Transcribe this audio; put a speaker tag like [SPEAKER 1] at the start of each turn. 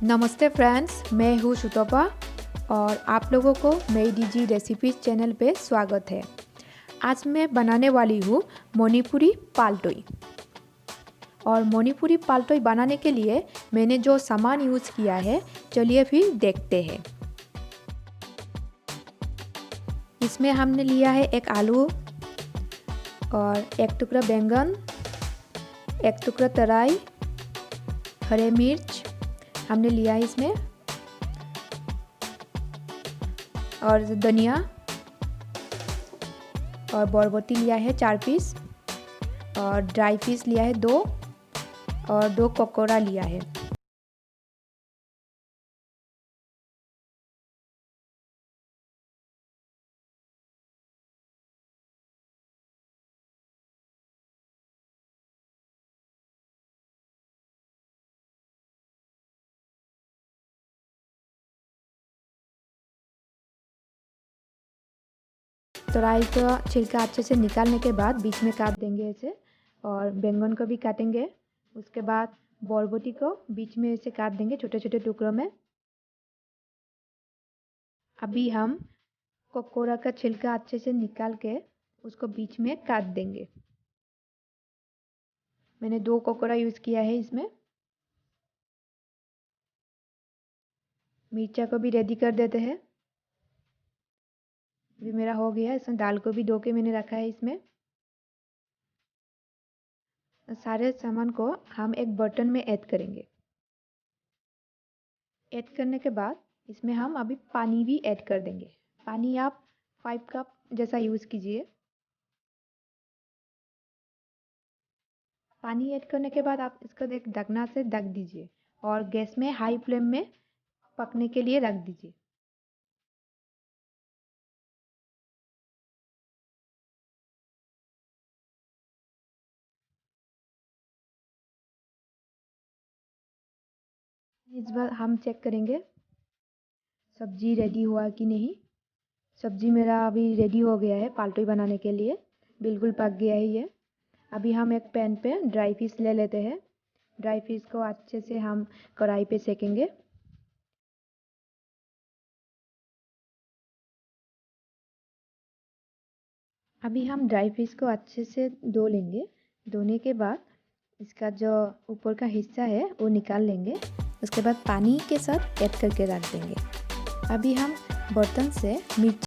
[SPEAKER 1] नमस्ते फ्रेंड्स, मैं हूँ सुतपा और आप लोगों को मेरी डीजी रेसिपीज चैनल पे स्वागत है। आज मैं बनाने वाली हूँ मणिपुरी पालटोई। और मणिपुरी पालटोई बनाने के लिए मैंने जो सामान यूज़ किया है, चलिए फिर देखते हैं। इसमें हमने लिया है एक आलू और एक टुकड़ा बैंगन, एक टुकड़ा तराई, हरे मिर्च हमने लिया है इसमें, और धनिया और बरबटी लिया है 4 पीस, और ड्राई फिश लिया है 2 और 2 पकौड़ा लिया है। तोरई का छिलका अच्छे से निकालने के बाद बीच में काट देंगे ऐसे, और बैंगन को भी काटेंगे। उसके बाद बरबटी को बीच में ऐसे काट देंगे छोटे छोटे टुकड़ों में। अभी हम पकौड़ा का छिलका अच्छे से निकाल के उसको बीच में काट देंगे। मैंने 2 पकौड़ा यूज़ किया है इसमें। मिर्चा को भी रेडी कर देते हैं। अभी मेरा हो गया। इसमें दाल को भी धो के मैंने रखा है। इसमें सारे सामान को हम एक बर्तन में ऐड करेंगे। ऐड करने के बाद इसमें हम अभी पानी भी ऐड कर देंगे। पानी आप 5 कप जैसा यूज़ कीजिए। पानी ऐड करने के बाद आप इसको एक ढकना से ढक दीजिए और गैस में हाई फ्लेम में पकने के लिए रख दीजिए। इस बार हम चेक करेंगे सब्जी रेडी हुआ कि नहीं। सब्जी मेरा अभी रेडी हो गया है पालटोई बनाने के लिए, बिल्कुल पक गया है ये। अभी हम एक पैन पे ड्राई फिश ले लेते हैं। ड्राई फिश को अच्छे से हम कढ़ाई पे सेकेंगे। अभी हम ड्राई फिश को अच्छे से धो लेंगे। धोने के बाद इसका जो ऊपर का हिस्सा है वो निकाल लेंगे। उसके बाद पानी के साथ ऐड करके रख देंगे। अभी हम बर्तन से मिर्च